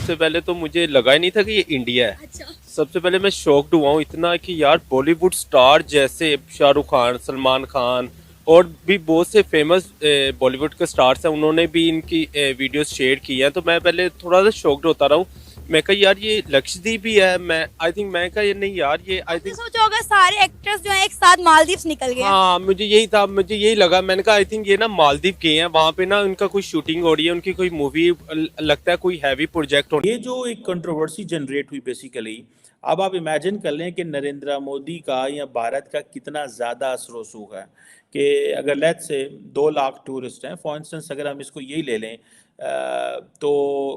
सबसे पहले तो मुझे लगा ही नहीं था कि ये इंडिया है। अच्छा। सबसे पहले मैं शॉक्ड हुआ हूँ इतना कि यार बॉलीवुड स्टार जैसे शाहरुख खान, सलमान खान और भी बहुत से फेमस बॉलीवुड के स्टार्स हैं, उन्होंने भी इनकी वीडियोस शेयर की हैं। तो मैं पहले थोड़ा सा शॉक्ड होता रहा हूँ। मैं कहा यार ये लक्षद्वीप ही है। मैं आई थिंक मैं कहा ये नहीं यार, ये आई आपने थिंक सोचा होगा सारे एक्टर्स जो हैं एक साथ मालदीव्स निकल गए हैं। हाँ, मुझे यही था, मुझे यही लगा। मैंने कहा आई थिंक ये ना मालदीव गए हैं, वहां पे ना उनका कोई शूटिंग हो रही है, उनकी कोई मूवी, लगता है कोई हैवी प्रोजेक्ट हो। ये जो एक कंट्रोवर्सी जनरेट हुई बेसिकली, अब आप इमेजिन कर लें कि नरेंद्र मोदी का या भारत का कितना ज़्यादा असर रसूख है कि अगर लेट्स से 2 लाख टूरिस्ट हैं फॉर इंस्टेंस, अगर हम इसको यही ले लें तो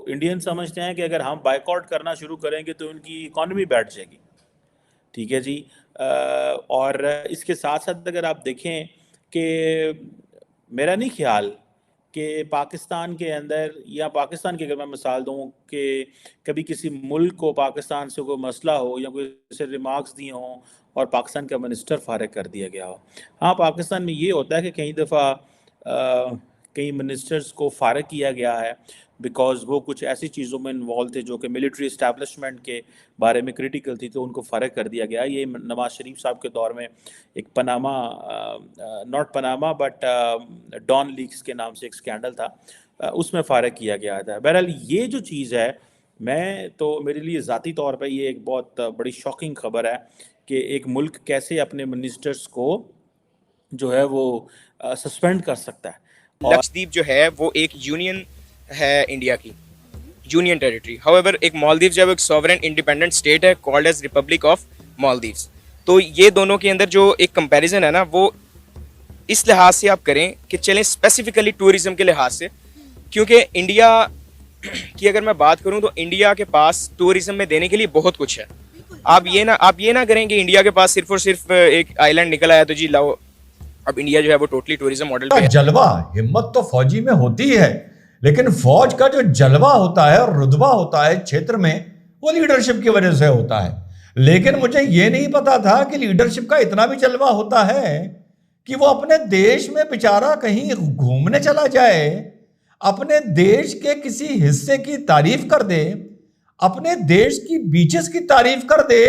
इंडियन समझते हैं कि अगर हम बाइकआउट करना शुरू करेंगे तो उनकी इकॉनमी बैठ जाएगी। ठीक है जी। और इसके साथ साथ अगर आप देखें कि मेरा नहीं ख्याल कि पाकिस्तान के अंदर या पाकिस्तान की अगर मैं मिसाल दूं कि कभी किसी मुल्क को पाकिस्तान से कोई मसला हो या कोई ऐसे रिमार्क्स दिए हों और पाकिस्तान का मिनिस्टर फारिग कर दिया गया हो। हाँ, पाकिस्तान में ये होता है कि कई दफ़ा कई मिनिस्टर्स को फारिग किया गया है बिकॉज वो कुछ ऐसी चीज़ों में इन्वॉल्व थे जो कि मिलिट्री इस्टेब्लिशमेंट के बारे में क्रिटिकल थी, तो उनको फ़र्क कर दिया गया। ये नवाज शरीफ साहब के दौर में एक Panama, not Panama but don leaks के नाम से एक स्कैंडल था, उसमें फ़र्क किया गया था। बहरहाल ये जो चीज़ है, मैं तो मेरे लिए ज़ाती तौर पे ये एक बहुत बड़ी शॉकिंग खबर है कि एक मुल्क कैसे अपने मिनिस्टर्स को जो है वो सस्पेंड कर सकता है। और लक्षद्वीप जो है वो एक यूनियन है इंडिया की, यूनियन टेरिटरी। हाउएवर एक मालदीव जो है वो एक सॉवरेन इंडिपेंडेंट स्टेट है called as republic of Maldives. तो ये दोनों के अंदर जो एक कंपैरिजन है ना, वो इस लिहाज से आप करें कि चलें स्पेसिफिकली टूरिज्म के लिहाज से, क्योंकि इंडिया की अगर मैं बात करूं तो इंडिया के पास टूरिज्म में देने के लिए बहुत कुछ है। आप ये ना करें कि इंडिया के पास सिर्फ और सिर्फ एक आइलैंड निकल आया तो जी लाओ अब इंडिया जो है वो टोटली टूरिज्म मॉडल पे है। जलवा हिम्मत तो फौजी में होती है, लेकिन फौज का जो जलवा होता है और रुतबा होता है क्षेत्र में, वो लीडरशिप की वजह से होता है। लेकिन मुझे ये नहीं पता था कि लीडरशिप का इतना भी जलवा होता है कि वो अपने देश में बेचारा कहीं घूमने चला जाए, अपने देश के किसी हिस्से की तारीफ कर दे, अपने देश की बीचेस की तारीफ कर दे,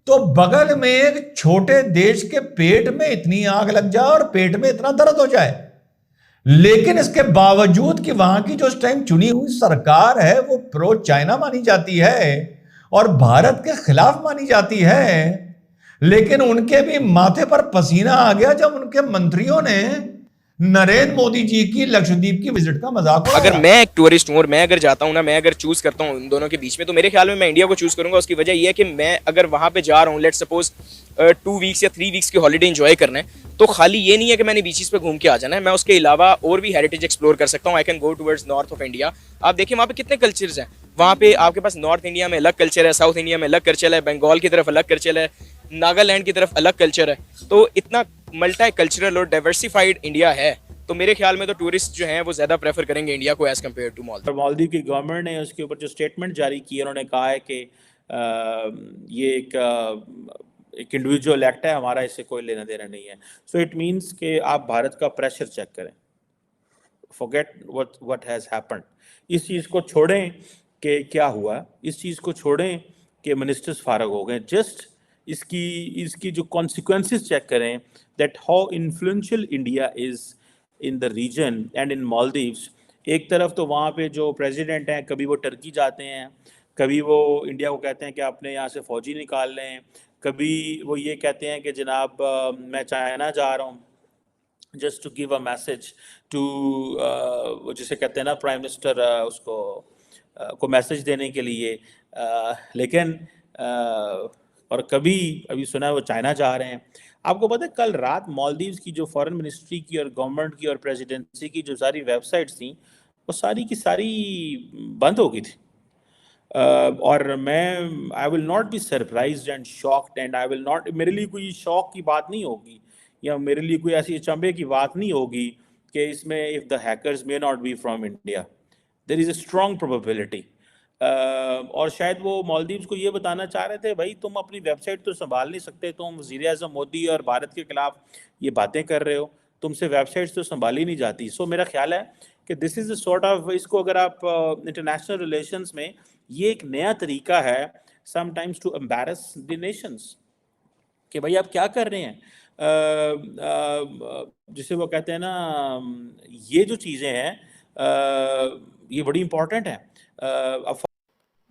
तो बगल में एक छोटे देश के पेट में इतनी आग लग जाए और पेट में इतना दर्द हो जाए। लेकिन इसके बावजूद कि वहां की जो इस टाइम चुनी हुई सरकार है वो प्रो चाइना मानी जाती है और भारत के खिलाफ मानी जाती है, लेकिन उनके भी माथे पर पसीना आ गया जब उनके मंत्रियों ने नरेंद्र मोदी जी की लक्षद्वीप की विजिट का मजाक उड़ाया। अगर मैं एक टूरिस्ट हूँ और मैं अगर जाता हूँ ना, मैं अगर चूज करता हूँ इन दोनों के बीच में, तो मेरे ख्याल में मैं इंडिया को चूज करूंगा। उसकी वजह यह है कि मैं अगर वहां पे जा रहा हूँ, लेट्स सपोज 2 वीक्स या 3 वीक्स की हॉलीडे एंजॉय करना है, तो खाली ये नहीं है कि मैंने बीचेस पे घूम के आ जाना है, मैं उसके अलावा और भी हेरिटेज एक्सप्लोर कर सकता हूँ। I can go towards north of India. आप देखिए वहाँ पे कितने कल्चर्स हैं। वहाँ पे आपके पास नॉर्थ इंडिया में अलग कल्चर है, साउथ इंडिया में अलग कल्चर है, बंगाल की तरफ अलग कल्चर है, नागालैंड की तरफ अलग कल्चर है। तो इतना मल्टी कल्चरल और डाइवर्सिफाइड इंडिया है, तो मेरे ख्याल में तो टूरिस्ट जो हैं वो ज़्यादा प्रेफर करेंगे इंडिया को as compare to Maldives. Maldives की गवर्नमेंट ने उसके ऊपर जो स्टेटमेंट जारी की है, उन्होंने कहा है कि ये एक इंडिविजुअल एक्ट है, हमारा इससे कोई लेना देना नहीं है। सो इट मीन्स कि आप भारत का प्रेशर चेक करें, फॉरगेट व्हाट हैज़ हैपेंड। इस चीज़ को छोड़ें कि क्या हुआ, इस चीज़ को छोड़ें कि मिनिस्टर्स फारग हो गए, जस्ट इसकी जो कॉन्सिक्वेंसेस चेक करें, that how influential India is in the region and in Maldives. एक तरफ तो वहाँ पे जो प्रेसिडेंट हैं, कभी वो टर्की जाते हैं, कभी वो इंडिया को कहते हैं कि अपने यहाँ से फ़ौजी निकाल लें, कभी वो ये कहते हैं कि जनाब मैं चाइना जा रहा हूँ just to give a message to, वो जिसे कहते हैं ना प्राइम मिनिस्टर, उसको को मैसेज देने के लिए। लेकिन और कभी अभी सुना है वो चाइना जा रहे हैं। आपको पता है कल रात मालदीव्स की जो फॉरेन मिनिस्ट्री की और गवर्नमेंट की और प्रेसिडेंसी की जो सारी वेबसाइट्स थी, वो सारी की सारी बंद हो गई थी। और मैं I will not be surprised and shocked and I will not, मेरे लिए कोई शॉक की बात नहीं होगी या मेरे लिए कोई ऐसी अचंभे की बात नहीं होगी कि इसमें if the hackers may not be from India, there is a strong probability. और शायद वो मालदीव्स को ये बताना चाह रहे थे, भाई तुम अपनी वेबसाइट तो संभाल नहीं सकते, तुम वज़ीर-ए-आज़म मोदी और भारत के खिलाफ ये बातें कर रहे हो, तुमसे वेबसाइट्स तो संभाली नहीं जाती। सो मेरा ख्याल है कि this is a sort of, इसको अगर आप इंटरनेशनल रिलेशंस में ये एक नया तरीका है sometimes to embarrass the nations कि भाई आप क्या कर रहे हैं। जिसे वो कहते हैं ना, ये जो चीज़ें हैं ये बड़ी इंपॉर्टेंट है।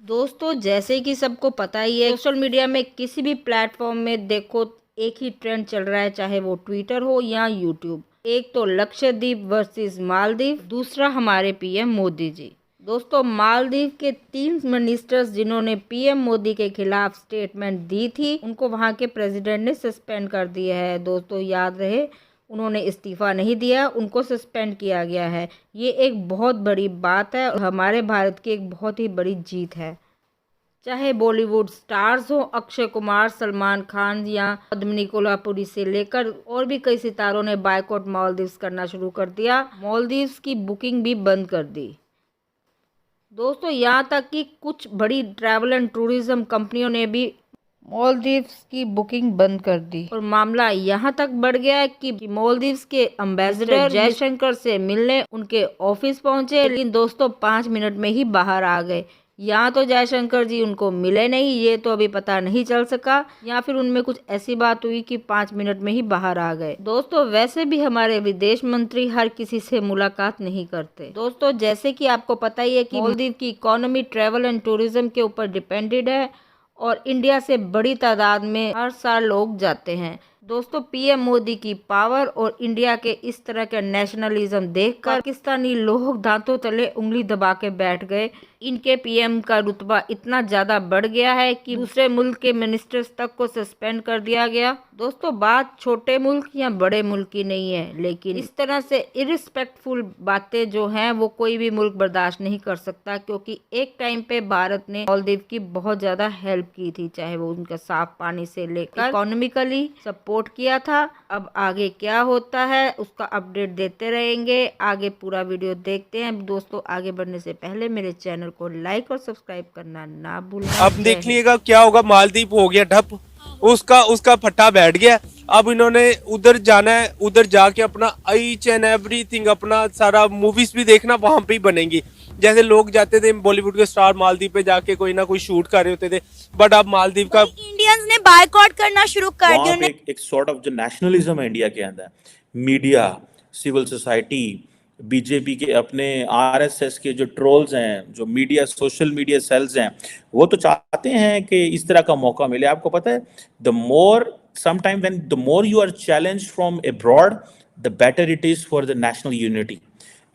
दोस्तों जैसे कि सबको पता ही है, सोशल मीडिया में किसी भी प्लेटफॉर्म में देखो एक ही ट्रेंड चल रहा है, चाहे वो ट्विटर हो या यूट्यूब। एक तो लक्षद्वीप वर्सेस मालदीव, दूसरा हमारे पीएम मोदी जी। दोस्तों मालदीव के 3 मिनिस्टर्स जिन्होंने पीएम मोदी के खिलाफ स्टेटमेंट दी थी, उनको वहां के प्रेसिडेंट ने सस्पेंड कर दिया है। दोस्तों याद रहे, उन्होंने इस्तीफा नहीं दिया, उनको सस्पेंड किया गया है। ये एक बहुत बड़ी बात है और हमारे भारत की एक बहुत ही बड़ी जीत है। चाहे बॉलीवुड स्टार्स हो, अक्षय कुमार, सलमान खान या पद्मिनी कोल्हापुरी से लेकर और भी कई सितारों ने बायकॉट मालदीव्स करना शुरू कर दिया। मालदीव्स की बुकिंग भी बंद कर दी। दोस्तों यहाँ तक कि कुछ बड़ी ट्रैवल एंड टूरिज्म कंपनियों ने भी मालदीव्स की बुकिंग बंद कर दी और मामला यहाँ तक बढ़ गया है कि मालदीव्स के एम्बेसडर जयशंकर से मिलने उनके ऑफिस पहुंचे, लेकिन दोस्तों 5 मिनट में ही बाहर आ गए। यहाँ तो जयशंकर जी उनको मिले नहीं, ये तो अभी पता नहीं चल सका, या फिर उनमें कुछ ऐसी बात हुई कि 5 मिनट में ही बाहर आ गए। दोस्तों वैसे भी हमारे विदेश मंत्री हर किसी से मुलाकात नहीं करते। दोस्तों जैसे कि आपको पता ही है कि मालदीव की इकोनॉमी ट्रैवल एंड टूरिज्म के ऊपर डिपेंडेड है और इंडिया से बड़ी तादाद में हर साल लोग जाते हैं। दोस्तों पीएम मोदी की पावर और इंडिया के इस तरह का नेशनलिज्म देखकर पाकिस्तानी लोग दांतों तले उंगली दबा के बैठ गए। इनके पीएम का रुतबा इतना ज्यादा बढ़ गया है कि दूसरे मुल्क के मिनिस्टर्स तक को सस्पेंड कर दिया गया। दोस्तों बात छोटे मुल्क या बड़े मुल्क की नहीं है, लेकिन इस तरह से इरिस्पेक्टफुल बातें जो हैं वो कोई भी मुल्क बर्दाश्त नहीं कर सकता, क्योंकि एक टाइम पे भारत ने मालदीव की बहुत ज्यादा हेल्प की थी, चाहे वो उनका साफ पानी से लेकर इकोनॉमिकली सपोर्ट किया था। अब आगे क्या होता है उसका अपडेट देते रहेंगे। आगे पूरा वीडियो देखते हैं। दोस्तों आगे बढ़ने से पहले मेरे चैनल को लाइक और सब्सक्राइब करना ना भूलना। अब देख लीजिएगा क्या होगा। मालदीव हो गया ठप, उसका फट्टा बैठ गया। अब इन्होंने उधर जाना है, उधर जाके अपना ईच एंड एवरीथिंग, अपना सारा मूवीज भी देखना वहां पे ही बनेंगी। जैसे लोग जाते थे बॉलीवुड के स्टार मालदीव पे जाके कोई ना कोई शूट कर रहे होते थे, बट अब मालदीव का इंडियंस ने बायकॉट करना शुरू कर दिया। एक सॉर्ट ऑफ जो नेशनलिज्म है इंडिया के अंदर, मीडिया, सिविल सोसाइटी, बीजेपी के अपने आरएसएस के जो ट्रोल्स हैं, जो मीडिया सोशल मीडिया सेल्स हैं, वो तो चाहते हैं कि इस तरह का मौका मिले। आपको पता है the more sometime when the more you are challenged from abroad, the better it is for the national unity.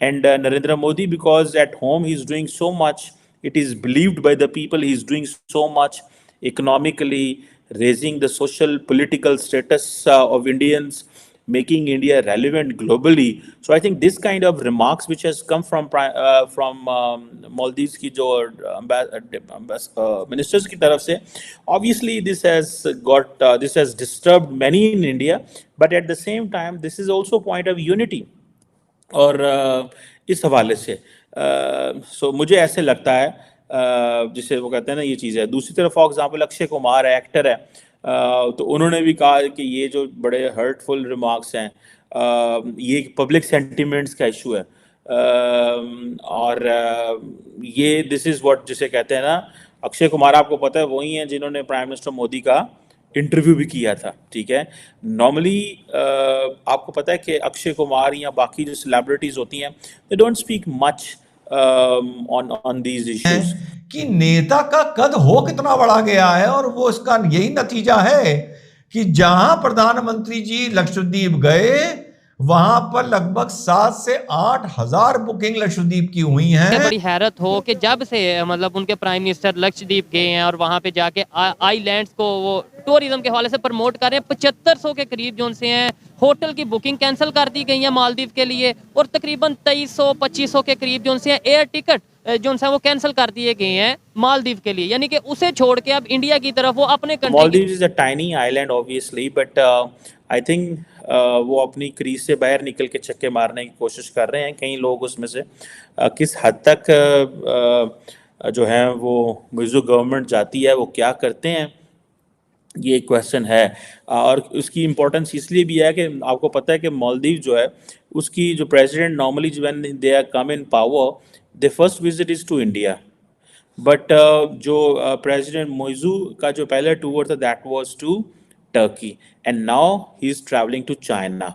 And Narendra Modi, because at home he is doing so much, it is believed by the people, he is doing so much economically, raising the social political status of Indians, making India relevant globally. So I think this kind of remarks which has come from Maldives की जो ministers की तरफ से, obviously this has disturbed many in India, but at the same time this is also point of unity। और इस हवाले से सो मुझे ऐसे लगता है जिसे वो कहते हैं ना, ये चीज़ है। दूसरी तरफ फॉर एग्जांपल अक्षय कुमार है, एक्टर है, तो उन्होंने भी कहा कि ये जो बड़े हर्टफुल रिमार्क्स हैं, ये पब्लिक सेंटिमेंट्स का इशू है, और ये दिस इज़ व्हाट जिसे कहते हैं ना, अक्षय कुमार आपको पता है वही हैं जिन्होंने प्राइम मिनिस्टर मोदी का इंटरव्यू भी किया था। ठीक है, नॉर्मली आपको पता है कि अक्षय कुमार या बाकी जो सेलिब्रिटीज होती हैं, they don't speak much on these issues. कि नेता का कद हो कितना बड़ा गया है, और वो इसका यही नतीजा है कि जहां प्रधानमंत्री जी लक्षद्वीप गए वहां पर लगभग 7 से 8 हजार बुकिंग लक्षद्वीप की हुई हैं। बड़ी हैरत हो कि जब से मतलब उनके प्राइम मिनिस्टर लक्षद्वीप गए हैं और वहां पे जाके आइलैंड्स को वो टूरिज्म के हवाले से प्रमोट कर रहे हैं। 7500 के करीब जो उनसे हैं होटल की बुकिंग कैंसिल कर दी गई है मालदीव के लिए, और तकरीबन 2300-2500 के करीब जो उनसे एयर टिकट जो उनसे वो कैंसिल कर दिए गए हैं मालदीव के लिए। यानी कि उसे छोड़ के अब इंडिया की तरफ वो अपने Maldives is a tiny island obviously, but I think वो अपनी क्रीज से बाहर निकल के छक्के मारने की कोशिश कर रहे हैं कई लोग। उसमें से किस हद तक जो है वो जो गवर्नमेंट जाती है वो क्या करते हैं, ये एक क्वेश्चन है। और उसकी इम्पोर्टेंस इसलिए भी है कि आपको पता है कि मालदीव जो है उसकी जो president normally when they are come in power, they first visit is to India. But जो प्रेसिडेंट मोइजू का जो पहला टूर था that was to Turkey and now he is travelling to China.